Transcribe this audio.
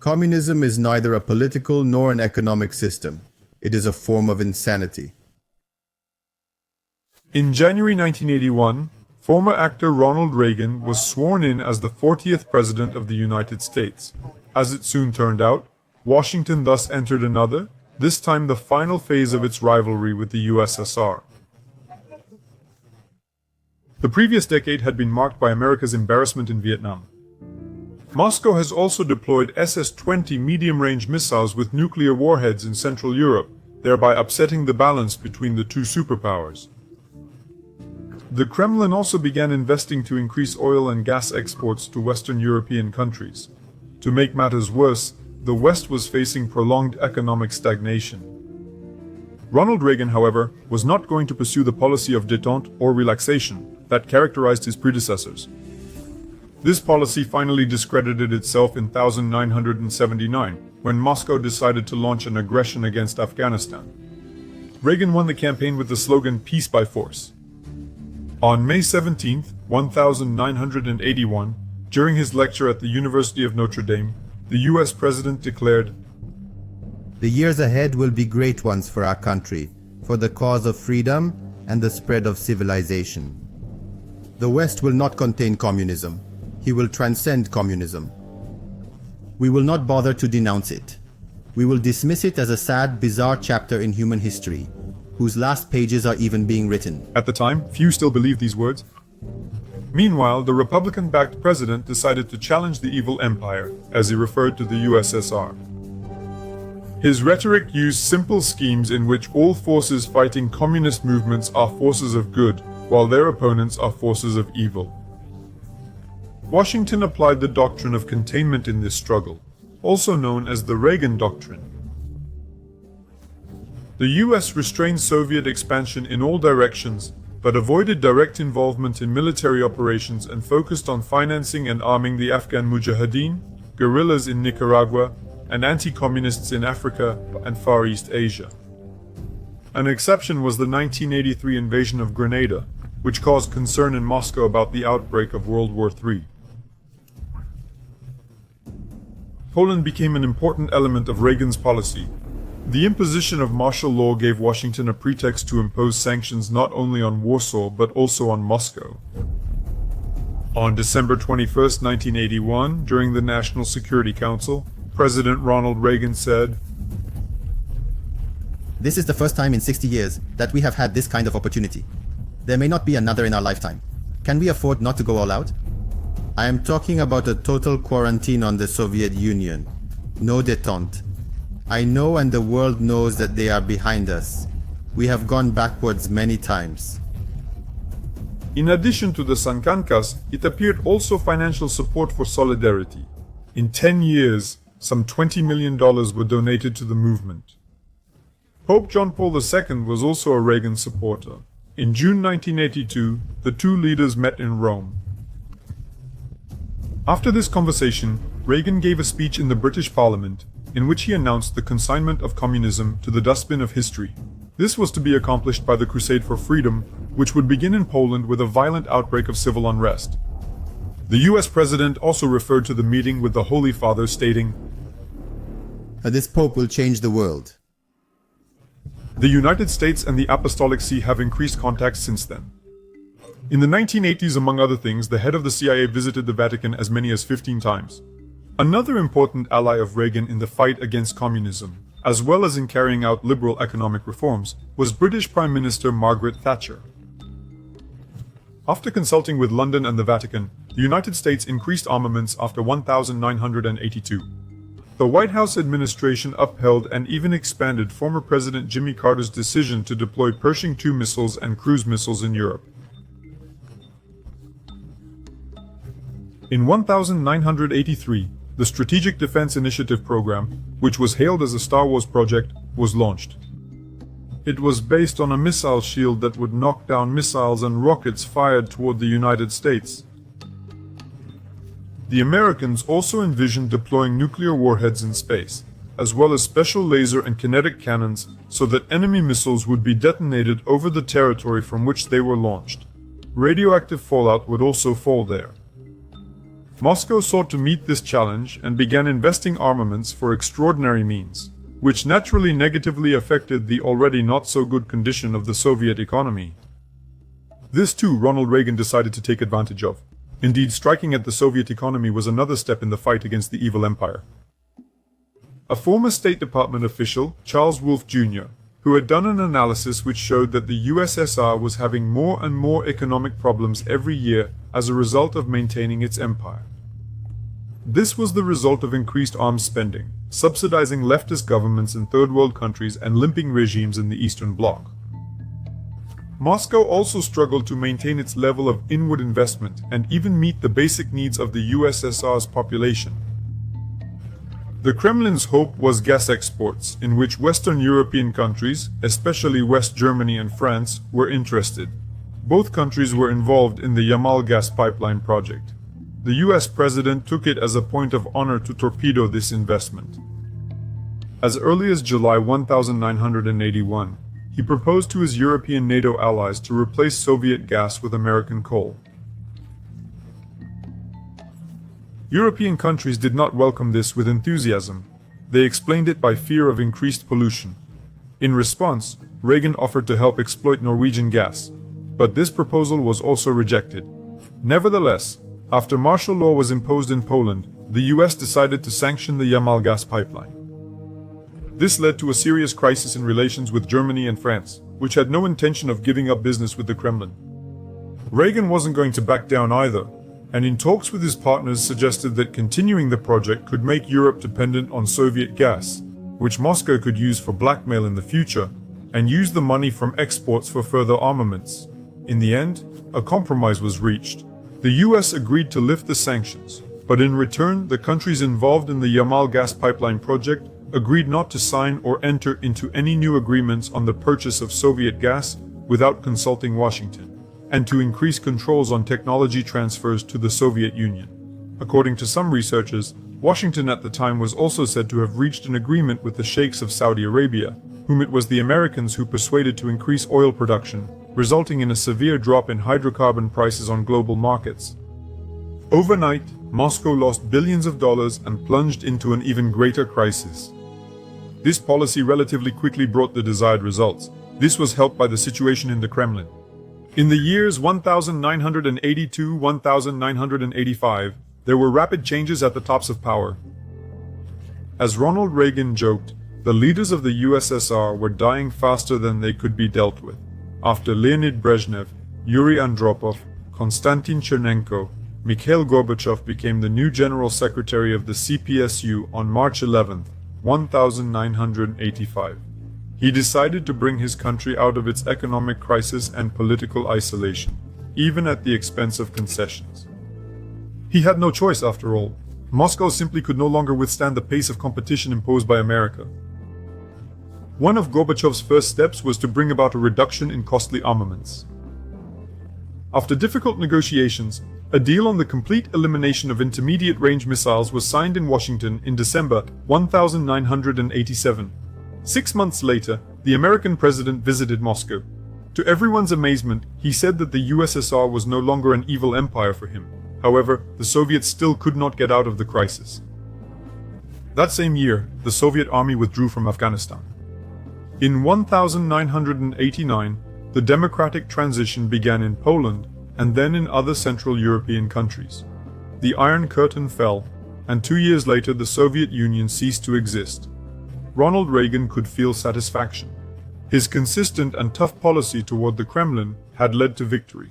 Communism is neither a political nor an economic system. It is a form of insanity. In January 1981, former actor Ronald Reagan was sworn in as the 40th President of the United States. As it soon turned out, Washington thus entered another, this time the final phase of its rivalry with the USSR. The previous decade had been marked by America's embarrassment in Vietnam. Moscow has also deployed SS-20 medium-range missiles with nuclear warheads in Central Europe, thereby upsetting the balance between the two superpowers. The Kremlin also began investing to increase oil and gas exports to Western European countries. To make matters worse, the West was facing prolonged economic stagnation. Ronald Reagan, however, was not going to pursue the policy of détente or relaxation that characterized his predecessors. This policy finally discredited itself in 1979, when Moscow decided to launch an aggression against Afghanistan. Reagan won the campaign with the slogan "Peace by Force." On May 17, 1981, during his lecture at the University of Notre Dame, the US president declared, "The years ahead will be great ones for our country, for the cause of freedom and the spread of civilization. The West will not contain communism. He will transcend communism. We will not bother to denounce it. We will dismiss it as a sad, bizarre chapter in human history, whose last pages are even being written." At the time, few still believed these words. Meanwhile, the Republican-backed president decided to challenge the evil empire, as he referred to the USSR. His rhetoric used simple schemes in which all forces fighting communist movements are forces of good, while their opponents are forces of evil. Washington applied the doctrine of containment in this struggle, also known as the Reagan Doctrine. The US restrained Soviet expansion in all directions, but avoided direct involvement in military operations and focused on financing and arming the Afghan Mujahideen, guerrillas in Nicaragua, and anti-communists in Africa and Far East Asia. An exception was the 1983 invasion of Grenada, which caused concern in Moscow about the outbreak of World War III. Poland became an important element of Reagan's policy. The imposition of martial law gave Washington a pretext to impose sanctions not only on Warsaw but also on Moscow. On December 21, 1981, during the National Security Council, President Ronald Reagan said, "This is the first time in 60 years that we have had this kind of opportunity. There may not be another in our lifetime. Can we afford not to go all out? I am talking about a total quarantine on the Soviet Union. No détente. I know and the world knows that they are behind us. We have gone backwards many times." In addition to the Sankankas, it appeared also financial support for solidarity. In 10 years, some $20 million were donated to the movement. Pope John Paul II was also a Reagan supporter. In June 1982, the two leaders met in Rome. After this conversation, Reagan gave a speech in the British Parliament, in which he announced the consignment of communism to the dustbin of history. This was to be accomplished by the Crusade for Freedom, which would begin in Poland with a violent outbreak of civil unrest. The US president also referred to the meeting with the Holy Father, stating, "This Pope will change the world." The United States and the Apostolic See have increased contacts since then. In the 1980s, among other things, the head of the CIA visited the Vatican as many as 15 times. Another important ally of Reagan in the fight against communism, as well as in carrying out liberal economic reforms, was British Prime Minister Margaret Thatcher. After consulting with London and the Vatican, the United States increased armaments after 1982. The White House administration upheld and even expanded former President Jimmy Carter's decision to deploy Pershing II missiles and cruise missiles in Europe. In 1983, the Strategic Defense Initiative program, which was hailed as a Star Wars project, was launched. It was based on a missile shield that would knock down missiles and rockets fired toward the United States. The Americans also envisioned deploying nuclear warheads in space, as well as special laser and kinetic cannons so that enemy missiles would be detonated over the territory from which they were launched. Radioactive fallout would also fall there. Moscow sought to meet this challenge and began investing armaments for extraordinary means, which naturally negatively affected the already not-so-good condition of the Soviet economy. This too Ronald Reagan decided to take advantage of. Indeed, striking at the Soviet economy was another step in the fight against the evil empire. A former State Department official, Charles Wolfe Jr., who had done an analysis which showed that the USSR was having more and more economic problems every year as a result of maintaining its empire. This was the result of increased arms spending, subsidizing leftist governments in third world countries and limping regimes in the Eastern Bloc. Moscow also struggled to maintain its level of inward investment and even meet the basic needs of the USSR's population. The Kremlin's hope was gas exports, in which Western European countries, especially West Germany and France, were interested. Both countries were involved in the Yamal gas pipeline project. The US president took it as a point of honor to torpedo this investment. As early as July 1981, he proposed to his European NATO allies to replace Soviet gas with American coal. European countries did not welcome this with enthusiasm. They explained it by fear of increased pollution. In response, Reagan offered to help exploit Norwegian gas, but this proposal was also rejected. Nevertheless, after martial law was imposed in Poland, the US decided to sanction the Yamal gas pipeline. This led to a serious crisis in relations with Germany and France, which had no intention of giving up business with the Kremlin. Reagan wasn't going to back down either, and in talks with his partners suggested that continuing the project could make Europe dependent on Soviet gas, which Moscow could use for blackmail in the future, and use the money from exports for further armaments. In the end, a compromise was reached. The US agreed to lift the sanctions, but in return, the countries involved in the Yamal gas pipeline project agreed not to sign or enter into any new agreements on the purchase of Soviet gas without consulting Washington, and to increase controls on technology transfers to the Soviet Union. According to some researchers, Washington at the time was also said to have reached an agreement with the sheikhs of Saudi Arabia, whom it was the Americans who persuaded to increase oil production, resulting in a severe drop in hydrocarbon prices on global markets. Overnight, Moscow lost billions of dollars and plunged into an even greater crisis. This policy relatively quickly brought the desired results. This was helped by the situation in the Kremlin. In the years 1982-1985, there were rapid changes at the tops of power. As Ronald Reagan joked, the leaders of the USSR were dying faster than they could be dealt with. After Leonid Brezhnev, Yuri Andropov, Konstantin Chernenko, Mikhail Gorbachev became the new General Secretary of the CPSU on March 11, 1985. He decided to bring his country out of its economic crisis and political isolation, even at the expense of concessions. He had no choice after all. Moscow simply could no longer withstand the pace of competition imposed by America. One of Gorbachev's first steps was to bring about a reduction in costly armaments. After difficult negotiations, a deal on the complete elimination of intermediate-range missiles was signed in Washington in December 1987. 6 months later, the American president visited Moscow. To everyone's amazement, he said that the USSR was no longer an evil empire for him. However, the Soviets still could not get out of the crisis. That same year, the Soviet army withdrew from Afghanistan. In 1989, the democratic transition began in Poland and then in other Central European countries. The Iron Curtain fell, and 2 years later the Soviet Union ceased to exist. Ronald Reagan could feel satisfaction. His consistent and tough policy toward the Kremlin had led to victory.